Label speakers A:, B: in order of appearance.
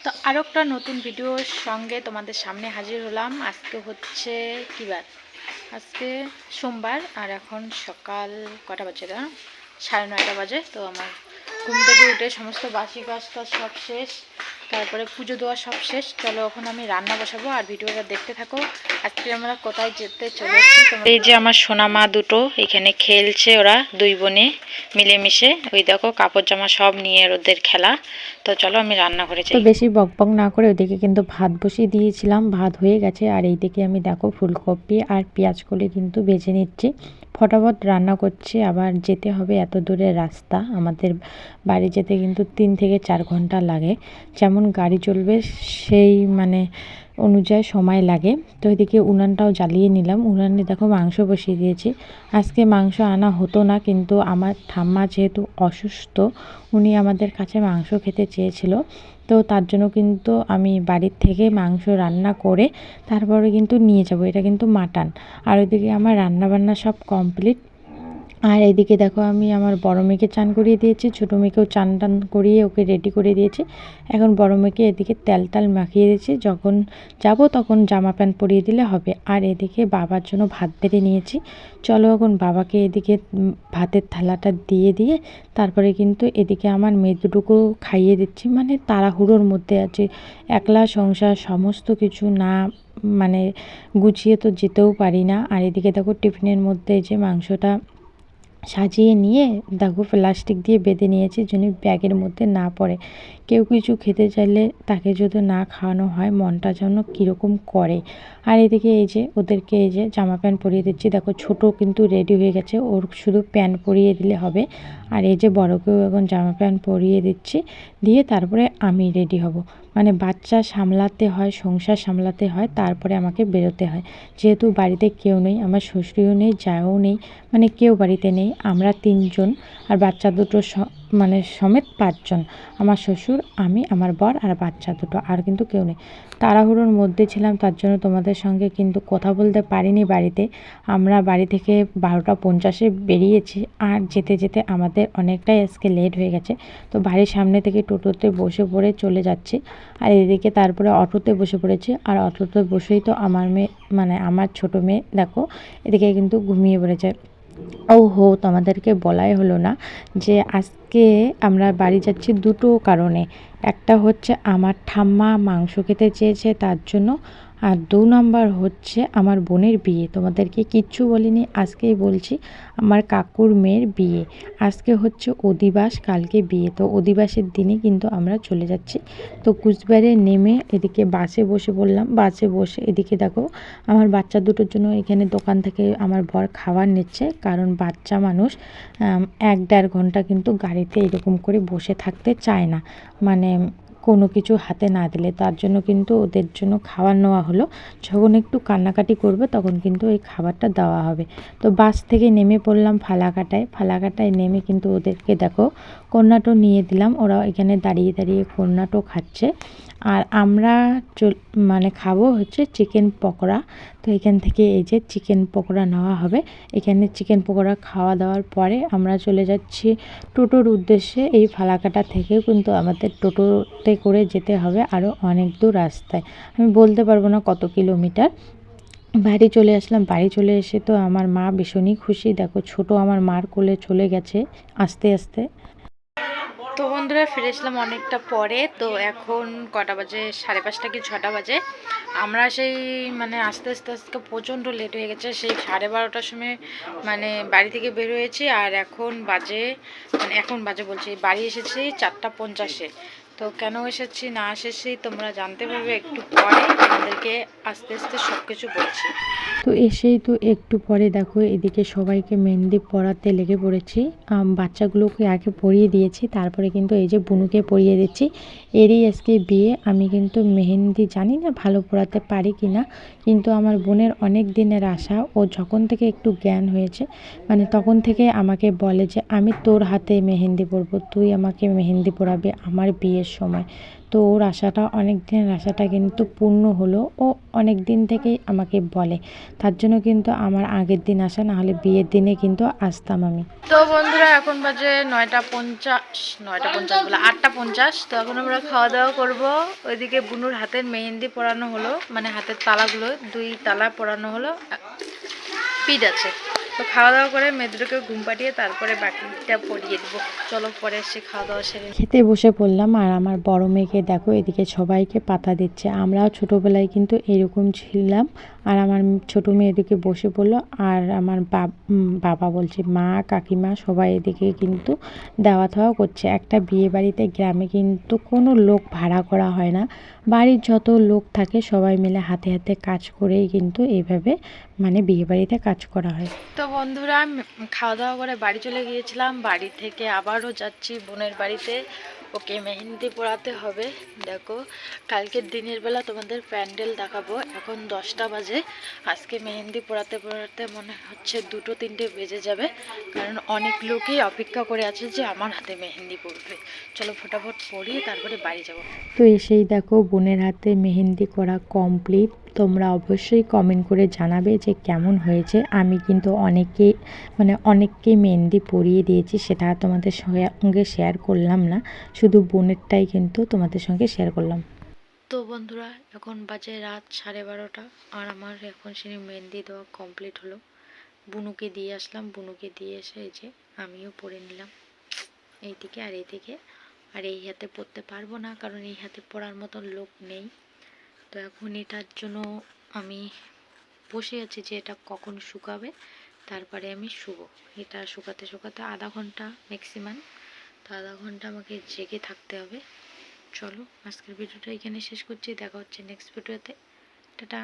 A: তো আরও একটা নতুন ভিডিওর সঙ্গে তোমাদের সামনে হাজির হলাম। আজকে হচ্ছে কী বার? আজকে সোমবার। আর এখন সকাল কটা বাজে? 9:30 বাজে। তো আমার ঘুম থেকে উঠে সমস্ত বাসি কাজটা সব শেষ, তারপরে পুজো দেওয়া সব শেষ। চলো এখন আমি রান্না বসাবো, আর ভিডিওটা দেখতে থাকো। আজকে আমরা কোথায় যেতে চলেছি। এই যে আমার সোনা মা দুটো এখানে খেলছে, ওরা দুই বোনে মিলেমিশে। ওই দেখো কাপড় জামা সব নিয়ে ওদের খেলা। তো চলো আমি রান্না করে যাই। তো বেশি বকবক না করে ওইদিকে কিন্তু ভাত বসিয়ে দিয়েছিলাম, ভাত হয়ে গেছে। আর এইদিকে আমি দেখো ফুলকপি আর পেঁয়াজ করে কিন্তু ভেজে নিচ্ছি। ফটাফট রান্না করছি, আবার যেতে হবে এত দূরের রাস্তা। আমাদের বাড়ি যেতে কিন্তু 3 থেকে 4 ঘন্টা লাগে। যেমন গাড়ি চলবে সেই অনুযায়ী সময় লাগে। তো এদিকে উনানটাও জ্বালিয়ে নিলাম। উনানে দেখো মাংস বসিয়ে দিয়েছি। আজকে মাংস আনা হতো না, কিন্তু আমার ঠাম্মা যেহেতু অসুস্থ, উনি আমাদের কাছে মাংস খেতে চেয়েছিল। তো তার জন্য কিন্তু আমি বাড়ির থেকে মাংস রান্না করে তারপরে কিন্তু নিয়ে যাব। এটা কিন্তু মাটন। আর ওইদিকে আমার রান্নাবান্না সব কমপ্লিট। আর এদিকে দেখো আমি আমার বড় মেয়েকে চান করিয়ে দিয়েছি, ছোটো মেয়েকেও চান টান করিয়ে ওকে রেডি করে দিয়েছি। এখন বড় মেয়েকে এদিকে তেল মাখিয়ে দিয়েছি, যখন যাব তখন জামা প্যান্ট পরিয়ে দিলে হবে। আর এদিকে বাবার জন্য ভাত বেড়ে নিয়েছি। চলো এখন বাবাকে এদিকে ভাতের থালাটা দিয়ে তারপরে কিন্তু এদিকে আমার মেয়ে দুটোকেও খাইয়ে দিচ্ছি। তাড়াহুড়োর মধ্যে আছে, একলা সংসার সমস্ত কিছু না গুছিয়ে তো যেতেও পারি না। আর এদিকে দেখো টিফিনের মধ্যে যে মাংসটা সাজিয়ে নিয়ে দেখো প্লাস্টিক দিয়ে বেঁধে নিয়েছি, যেন ব্যাগের মধ্যে না পড়ে। কেউ কিছু খেতে চাইলে তাকে যদি না খাওয়ানো হয় মনটা যেন কীরকম করে। আর এদিকে এই যে ওদেরকে এই যে জামা প্যান্ট পরিয়ে দিচ্ছি। দেখো ছোট কিন্তু রেডি হয়ে গেছে, ওর শুধু প্যান্ট পরিয়ে দিলে হবে। আর এই যে বড়কেও এখন জামা প্যান্ট পরিয়ে দিচ্ছি, দিয়ে তারপরে আমি রেডি হব। বাচ্চা সামলাতে হয়, সংসার সামলাতে হয়, তারপরে আমাকে বেরোতে হয়। যেহেতু বাড়িতে কেউ নেই, আমার শ্বশুরও নেই, জাও নেই, কেউ বাড়িতে নেই। আমরা 3 জন, আর বাচ্চা দুটো সমেত 5 জন। আমার শ্বশুর, আমি, আমার বর আর বাচ্চা দুটো, আর কিন্তু কেউ নেই। তাড়াহুড়োর মধ্যে ছিলাম, তার জন্য তোমাদের সঙ্গে কিন্তু কথা বলতে পারিনি বাড়িতে। আমরা বাড়ি থেকে 12:50 বেরিয়েছি, আর যেতে যেতে আমাদের অনেকটাই আজকে লেট হয়ে গেছে। তো বাড়ির সামনে থেকে টোটোতে বসে পড়ে চলে যাচ্ছি। আর এদিকে তারপরে অটোতে বসে পড়েছি। আর অটোতে বসেই তো আমার মেয়ে আমার ছোটো মেয়ে দেখো এদিকে কিন্তু ঘুমিয়ে পড়েছে। হো তোমাদেরকে বলাই হলো না যে আজকে আমরা বাড়ি যাচ্ছি দুটো কারণে। একটা হচ্ছে আমার ঠাম্মা মাংস খেতে চেয়েছে তার জন্য, আর 2 নম্বর হচ্ছে আমার বোনের বিয়ে। তোমাদেরকে কিচ্ছু বলিনি, আজকেই বলছি। আমার কাকুর মেয়ের বিয়ে আজকে হচ্ছে অধিবাস, কালকে বিয়ে। তো অধিবাসের দিনই কিন্তু আমরা চলে যাচ্ছি। তো কুচবিহারে নেমে এদিকে বাসে বসে পড়লাম। বাসে বসে এদিকে দেখো আমার বাচ্চা দুটোর জন্য এখানে দোকান থেকে আমার বর খাবার নিচ্ছে, কারণ বাচ্চা মানুষ 1-1.5 ঘন্টা কিন্তু গাড়িতে এরকম করে বসে থাকতে চায় না, কোনো কিছু হাতে না দিলে। তার জন্য কিন্তু ওদের জন্য খাবার নেওয়া হলো। যখন একটু কান্নাকাটি করবে তখন কিন্তু এই খাবারটা দেওয়া হবে। তো বাস থেকে নেমে পড়লাম ফালাকাটায় নেমে কিন্তু ওদেরকে দেখো কর্নাটো নিয়ে দিলাম। ওরা এখানে দাঁড়িয়ে দাঁড়িয়ে কর্নাটো খাচ্ছে। আর আমরা খাবো হচ্ছে চিকেন পকোড়া। তো এখান থেকে এই যে চিকেন পকোড়া নেওয়া হবে। এখানে চিকেন পকোড়া খাওয়া দাওয়ার পরে আমরা চলে যাচ্ছি টোটোর উদ্দেশ্যে। এই ফালাকাটা থেকে কিন্তু আমাদের টোটোতে করে যেতে হবে আরও অনেক দূর রাস্তায়, আমি বলতে পারবো না কত কিলোমিটার। বাড়ি চলে আসলাম। বাড়ি চলে এসে তো আমার মা ভীষণই খুশি। দেখো ছোট আমার মার কোলে চলে গেছে আস্তে আস্তে। তো বন্ধুরা ফিরে এসলাম অনেকটা পরে। তো এখন কটা বাজে? 5:30 কি 6টা বাজে। আমরা সেই আস্তে আস্তে প্রচণ্ড লেট হয়ে গেছে। সেই 12:30টার সময় বাড়ি থেকে বের হয়েছি। আর এখন বাজে বলছি বাড়ি এসেছি 4:50-এ। তো কেন এসেছি না এসেছি তোমরা জানতে পারবে একটু পরে, আমাদেরকে আস্তে আস্তে সব কিছু বলছি। তো এসেই তো একটু পরে দেখো এদিকে সবাইকে মেহেন্দি পরাতে লেগে পড়েছি। বাচ্চাগুলোকে আগে পরিয়ে দিয়েছি, তারপরে কিন্তু এই যে বুনুকে পরিয়ে দিচ্ছি। এরই আজকে বিয়ে। আমি কিন্তু মেহেন্দি জানি না ভালো পরাতে পারি কি না, কিন্তু আমার বোনের অনেক দিনের আশা। ও যখন থেকে একটু জ্ঞান হয়েছে তখন থেকে আমাকে বলে যে আমি তোর হাতে মেহেন্দি পরবো, তুই আমাকে মেহেন্দি পরাবে আমার বিয়ের সময়।
B: তো ওর আশাটা, অনেক দিনের আশাটা কিন্তু পূর্ণ হলো। ও অনেক দিন থেকেই আমাকে বলে, তার জন্য কিন্তু আমার আগের দিন আসা, না হলে বিয়ের দিনে কিন্তু আসতাম আমি।
A: তো বন্ধুরা এখন বাজে 9:50, 9:50 বলে 8:50। তো এখন আমরা খাওয়া দাওয়া করবো। ওইদিকে বুনুর হাতের মেহেন্দি পরানো হলো, মানে হাতের তালাগুলো 2 তালা পরানো হলো, পিঠ আছে। তো খাওয়া দাওয়া করে মেয়েদেরকে ঘুম পাঠিয়ে তারপরে বাকিটা পরিয়ে দিব। চলো পরে এসে খাওয়া দাওয়া সেরে।
B: খেতে বসে পড়লাম, আর আমার বড় মেয়েকে দেখো এদিকে সবাইকে পাতা দিচ্ছে। আমরাও ছোটোবেলায় কিন্তু এরকম ছিলাম। আর আমার ছোট মেয়ে এদিকে বসে পড়লো, আর আমার বাবা বলছে, মা কাকিমা সবাই এদিকে কিন্তু দেওয়া থাওয়া করছে। একটা বিয়ে বাড়িতে গ্রামে কিন্তু কোনো লোক ভাড়া করা হয় না, বাড়ির যত লোক থাকে সবাই মিলে হাতে হাতে কাজ করেই কিন্তু এইভাবে মানে বিয়ে বাড়িতে কাজ করা হয়।
A: তো বন্ধুরা খাওয়া দাওয়া করে বাড়ি চলে গিয়েছিলাম। বাড়ি থেকে আবারও যাচ্ছি বোনের বাড়িতে, ওকে মেহেন্দি পরাতে হবে। দেখো কালকের দিনের বেলা তোমাদের প্যান্ডেল দেখাবো। এখন 10টা বাজে। আজকে মেহেন্দি পরাতে পরাতে মনে হচ্ছে 2-3টে বেজে যাবে, কারণ অনেক লোকই অপেক্ষা করে আছে যে আমার হাতে মেহেন্দি পরবে। চলো ফটাফট পরিয়ে তারপরে বাড়ি যাব।
B: তো এসেই দেখো বোনের হাতে মেহেন্দি করা কমপ্লিট। তোমরা অবশ্যই কমেন্ট করে জানাবে যে কেমন হয়েছে। আমি কিন্তু অনেককে মেহেন্দি পরিয়ে দিয়েছি, সেটা তোমাদের সঙ্গে শেয়ার করলাম না, শুধু বোনেরটাই কিন্তু তোমাদের সঙ্গে শেয়ার করলাম।
A: তো বন্ধুরা এখন বাজে রাত 12:30, আর আমার এখন সে মেহেন্দি দেওয়া কমপ্লিট হলো। বুনুকে দিয়ে আসলাম, বুনুকে দিয়ে এসে এই যে আমিও পরে নিলাম এইদিকে আর এইদিকে। আর এই হাতে পরতে পারবো না, কারণ এই হাতে পরার মতন লোক নেই। তো এখন এটার জন্য আমি বসে আছি যে এটা কখন শুকাবে, তারপরে আমি শুবো। এটা শুকাতে শুকাতে আধা ঘন্টা ম্যাক্সিমাম, তো আধা ঘন্টা আমাকে জেগে থাকতে হবে। চলো আজকের ভিডিওটা এখানে শেষ করছি, দেখা হচ্ছে নেক্সট ভিডিওতে। টাটা।